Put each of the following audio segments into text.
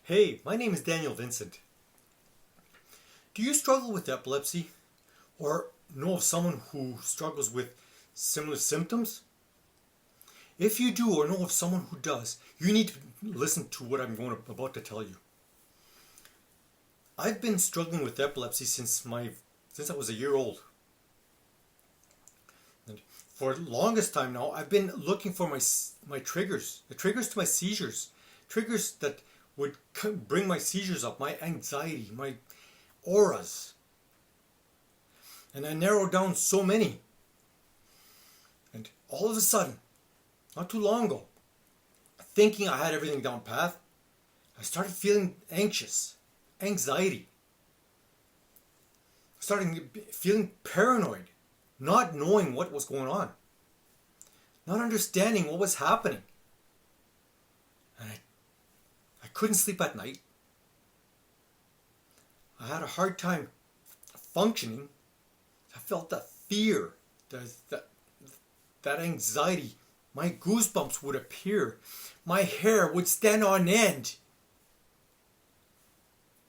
Hey, my name is Daniel Vincent. Do you struggle with epilepsy or know of someone who struggles with similar symptoms? If you do or know of someone who does, you need to listen to what I'm about to tell you. I've been struggling with epilepsy since I was a year old. And for the longest time now, I've been looking for my triggers, the triggers to my seizures, triggers that would bring my seizures up, my anxiety, my auras. And I narrowed down so many. And all of a sudden, not too long ago, thinking I had everything down pat, I started feeling anxious, anxiety. Starting feeling paranoid, not knowing what was going on, not understanding what was happening. And I couldn't sleep at night. I had a hard time functioning. I felt that fear, that anxiety. My goosebumps would appear. My hair would stand on end.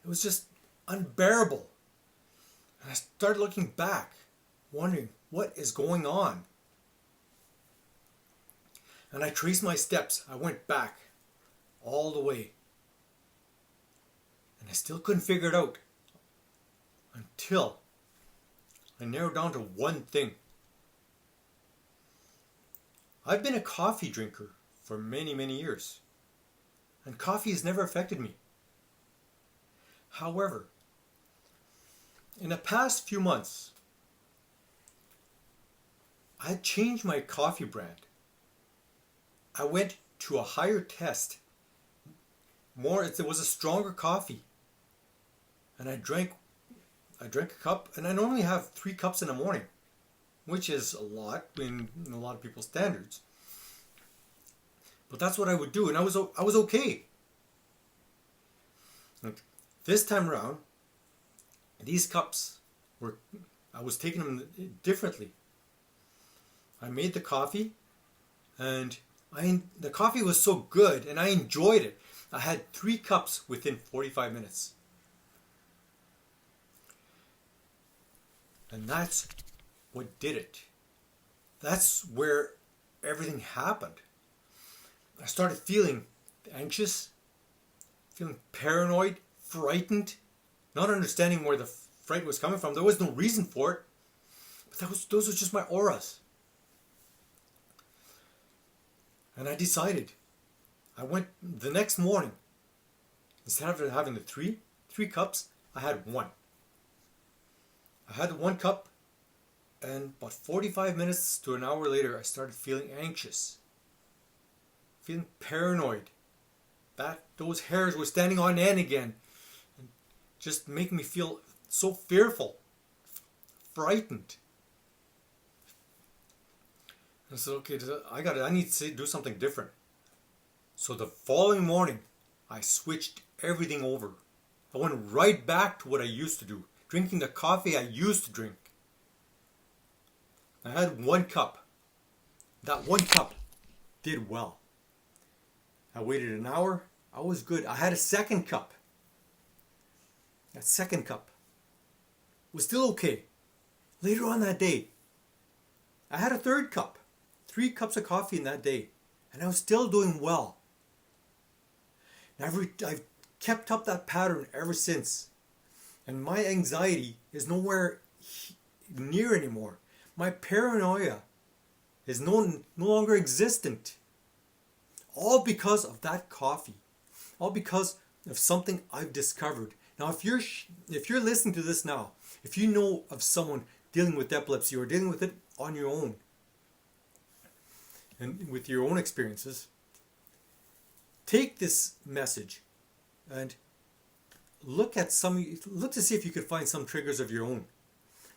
It was just unbearable. And I started looking back, wondering what is going on. And I traced my steps. I went back all the way. And I still couldn't figure it out until I narrowed down to one thing. I've been a coffee drinker for many, many years, and coffee has never affected me. However, in the past few months, I had changed my coffee brand. I went to a higher test. It was a stronger coffee. And I drank a cup, and I normally have 3 cups in the morning, which is a lot in a lot of people's standards. But that's what I would do, and I was okay. And this time around, these cups I was taking them differently. I made the coffee, and the coffee was so good, and I enjoyed it. I had 3 cups within 45 minutes. And that's what did it. That's where everything happened. I started feeling anxious, feeling paranoid, frightened, not understanding where the fright was coming from. There was no reason for it. But those were just my auras. And I decided. I went the next morning. Instead of having the three cups, I had 1. I had 1 cup, and about 45 minutes to an hour later, I started feeling anxious, feeling paranoid. Those hairs were standing on end again, and just making me feel so fearful, frightened. I said, okay, I need to do something different. So the following morning, I switched everything over. I went right back to what I used to do. Drinking the coffee I used to drink. I had 1 cup. That 1 cup did well. I waited an hour. I was good. I had a 2nd cup. That 2nd cup was still okay. Later on that day, I had a 3rd cup. 3 cups of coffee in that day. And I was still doing well. And I've kept up that pattern ever since. And my anxiety is nowhere near anymore. My paranoia is no longer existent. All because of that coffee. All because of something I've discovered. Now, if you're listening to this now, if you know of someone dealing with epilepsy or dealing with it on your own, and with your own experiences, take this message and look to see if you could find some triggers of your own,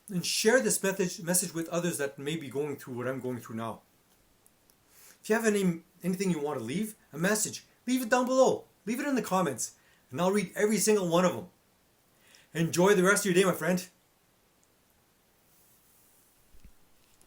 and share this message with others that may be going through what I'm going through now. If you have anything you want to leave, a message, leave it down below. Leave it in the comments, and I'll read every single one of them. Enjoy the rest of your day, my friend.